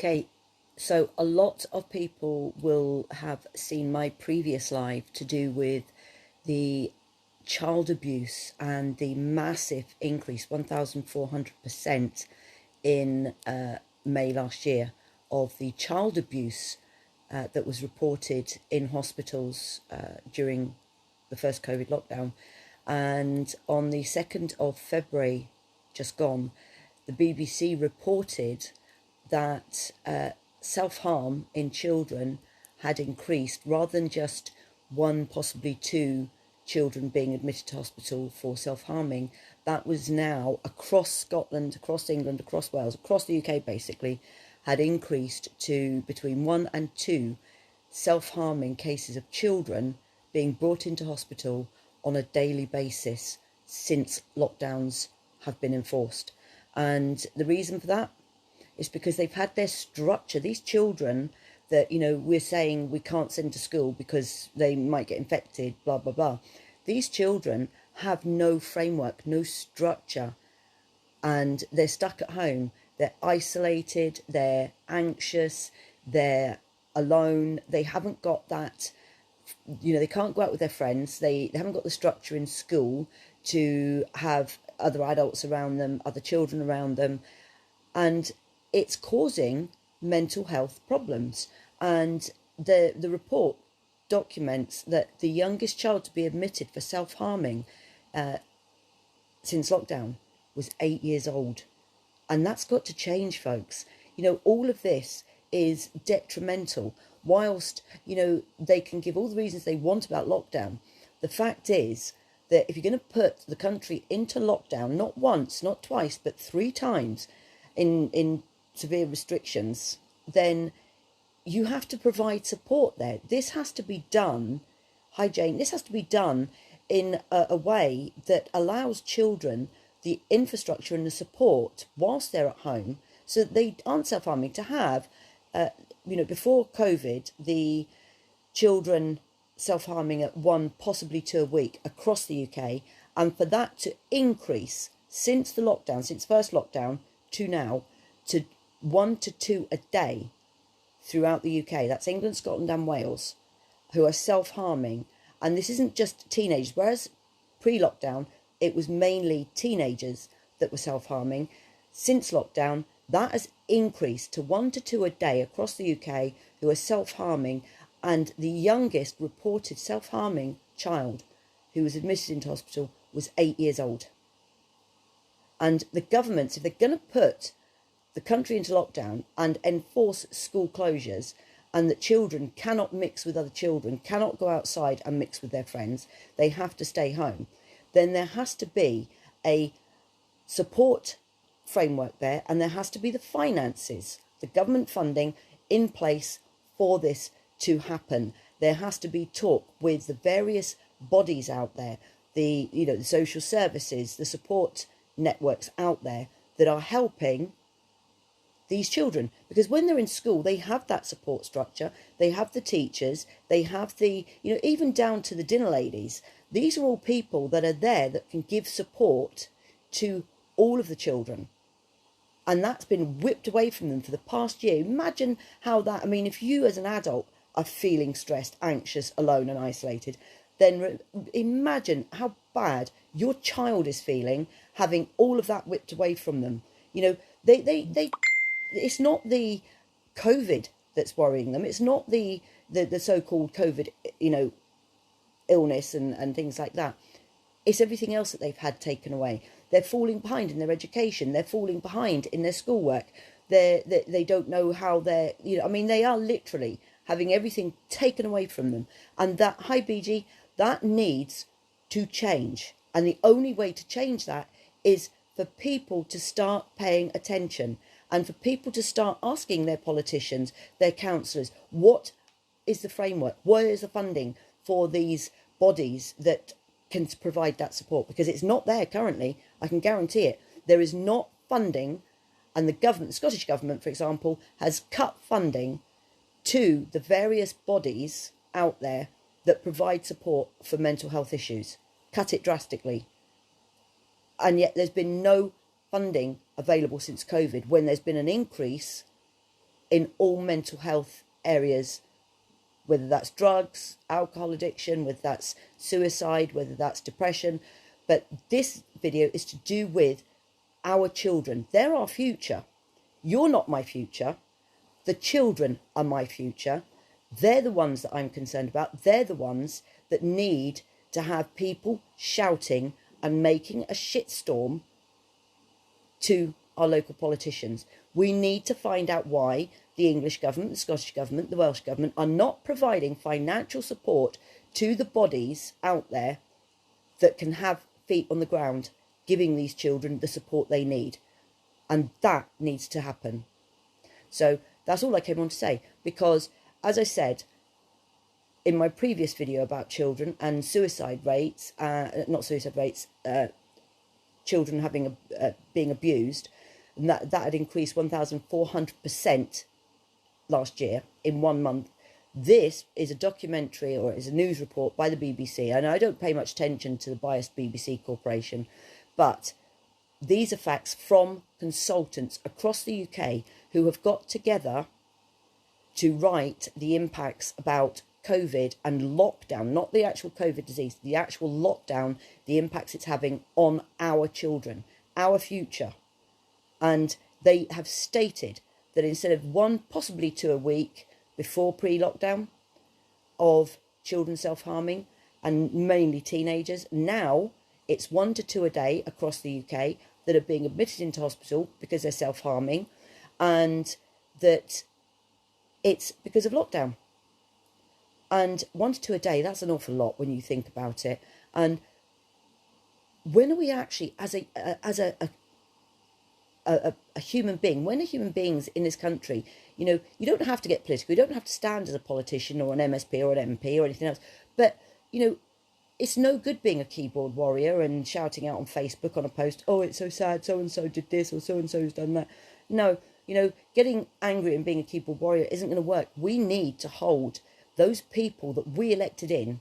Okay, so a lot of people will have seen my previous live to do with the child abuse and the massive increase, 1,400% in May last year, of the child abuse that was reported in hospitals during the first COVID lockdown. And on the 2nd of February, just gone, the BBC reported that self-harm in children had increased, rather than just one, possibly two children being admitted to hospital for self-harming. That was now across Scotland, across England, across Wales, across the UK basically, had increased to between 1 and 2 self-harming cases of children being brought into hospital on a daily basis since lockdowns have been enforced. And the reason for that is because they've had their structure. These children that, we're saying we can't send to school because they might get infected, blah, blah, blah. These children have no framework, no structure, and they're stuck at home. They're isolated, they're anxious, they're alone. They haven't got that, they can't go out with their friends. They haven't got the structure in school to have other adults around them, other children around them. And it's causing mental health problems. And the report documents that the youngest child to be admitted for self-harming since lockdown was 8 years old. And that's got to change, folks. All of this is detrimental. Whilst, they can give all the reasons they want about lockdown, the fact is that if you're going to put the country into lockdown, not once, not twice, but 3 times in severe restrictions, then you have to provide support there. This has to be done, hi Jane, this has to be done in a way that allows children the infrastructure and the support whilst they're at home, so that they aren't self-harming. To have, before COVID, the children self-harming at 1, possibly 2 a week across the UK, and for that to increase since the lockdown, since first lockdown to now, to 1 to 2 a day throughout the UK. That's England, Scotland and Wales, who are self-harming. And this isn't just teenagers, whereas pre-lockdown it was mainly teenagers that were self-harming. Since lockdown, that has increased to 1 to 2 a day across the UK who are self-harming. And the youngest reported self-harming child who was admitted into hospital was 8 years old. And the governments, if they're going to put the country into lockdown and enforce school closures, and that children cannot mix with other children, cannot go outside and mix with their friends, they have to stay home, then there has to be a support framework there, and there has to be the finances, the government funding in place for this to happen. There has to be talk with the various bodies out there, the social services, the support networks out there that are helping these children, because when they're in school they have that support structure, they have the teachers, they have the even down to the dinner ladies. These are all people that are there that can give support to all of the children, and that's been whipped away from them for the past year. Imagine how that, if you as an adult are feeling stressed, anxious, alone and isolated, then imagine how bad your child is feeling, having all of that whipped away from them. They it's not the COVID that's worrying them. It's not the so-called COVID, illness and things like that. It's everything else that they've had taken away. They're falling behind in their education. They're falling behind in their schoolwork. They don't know how they're, they are literally having everything taken away from them. And that, hi BG, that needs to change. And the only way to change that is for people to start paying attention, and for people to start asking their politicians, their councillors, what is the framework? Where is the funding for these bodies that can provide that support? Because it's not there currently, I can guarantee it. There is not funding, and the government, the Scottish Government, for example, has cut funding to the various bodies out there that provide support for mental health issues. Cut it drastically. And yet there's been no funding available since COVID, when there's been an increase in all mental health areas, whether that's drugs, alcohol addiction, whether that's suicide, whether that's depression. But this video is to do with our children. They're our future. You're not my future. The children are my future. They're the ones that I'm concerned about. They're the ones that need to have people shouting and making a shitstorm to our local politicians. We need to find out why the English government, the Scottish government, the Welsh government are not providing financial support to the bodies out there that can have feet on the ground, giving these children the support they need. And that needs to happen. So that's all I came on to say, because as I said in my previous video about children and suicide rates, not suicide rates, children having being abused, and that had increased 1,400% last year in 1 month. This is a documentary, or is a news report by the BBC, and I don't pay much attention to the biased BBC corporation, but these are facts from consultants across the UK who have got together to write the impacts about COVID and lockdown, not the actual COVID disease, the actual lockdown, the impacts it's having on our children, our future. And they have stated that instead of 1, possibly 2 a week before pre-lockdown of children self-harming, and mainly teenagers, now it's 1 to 2 a day across the UK that are being admitted into hospital because they're self-harming, and that it's because of lockdown. And 1 to 2 a day, that's an awful lot when you think about it. And when are we actually, as a human being, when are human beings in this country, you know, you don't have to get political, you don't have to stand as a politician or an MSP or an MP or anything else, but, you know, it's no good being a keyboard warrior and shouting out on Facebook on a post, oh, it's so sad, so-and-so did this or so-and-so's done that. No, you know, getting angry and being a keyboard warrior isn't going to work. We need to hold those people that we elected in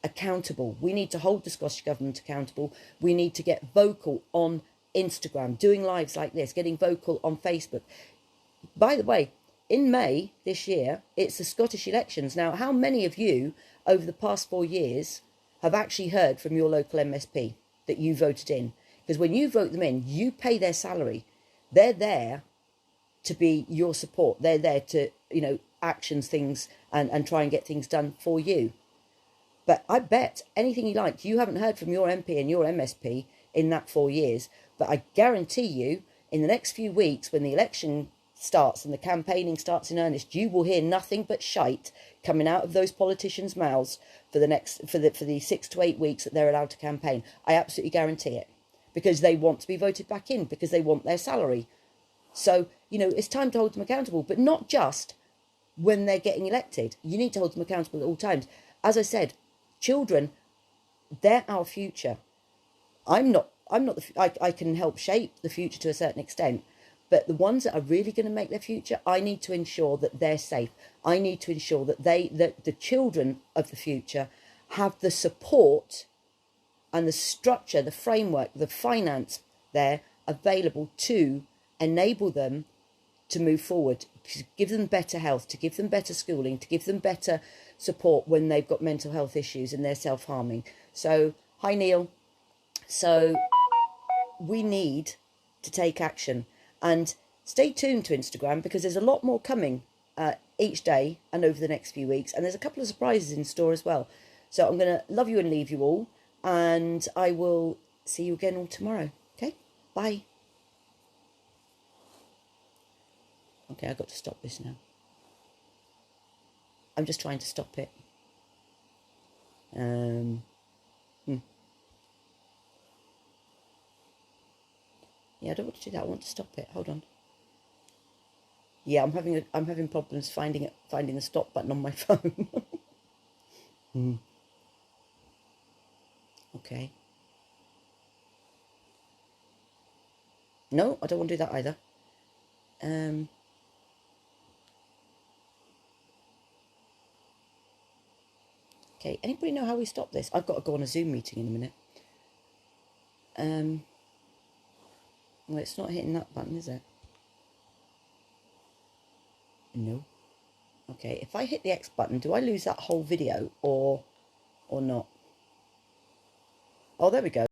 accountable. We need to hold the Scottish Government accountable. We need to get vocal on Instagram, doing lives like this, getting vocal on Facebook. By the way, in May this year, it's the Scottish elections. Now, how many of you over the past 4 years have actually heard from your local MSP that you voted in? Because when you vote them in, you pay their salary. They're there to be your support. They're there to, you know, actions things and try and get things done for you. But I bet anything you like, you haven't heard from your MP and your MSP in that 4 years. But I guarantee you, in the next few weeks, when the election starts and the campaigning starts in earnest, you will hear nothing but shite coming out of those politicians' mouths for the 6 to 8 weeks that they're allowed to campaign. I absolutely guarantee it, because they want to be voted back in, because they want their salary. So, you know, it's time to hold them accountable, but not just when they're getting elected. You need to hold them accountable at all times. As I said, children, they're our future. I can help shape the future to a certain extent, but the ones that are really going to make their future, I need to ensure that they're safe. I need to ensure that the children of the future have the support and the structure, the framework, the finance there available to enable them to move forward, to give them better health, to give them better schooling, to give them better support when they've got mental health issues and they're self-harming. So, hi Neil. So, we need to take action, and stay tuned to Instagram, because there's a lot more coming each day and over the next few weeks, and there's a couple of surprises in store as well. So I'm going to love you and leave you all, and I will see you again all tomorrow. Okay, bye. Okay, I've got to stop this now. I'm just trying to stop it. Yeah, I don't want to do that. I want to stop it. Hold on. Yeah, I'm having problems finding the stop button on my phone. Okay. No, I don't want to do that either. Okay, anybody know how we stop this? I've got to go on a Zoom meeting in a minute. Well, it's not hitting that button, is it? No. Okay, if I hit the X button, do I lose that whole video or not? Oh, there we go.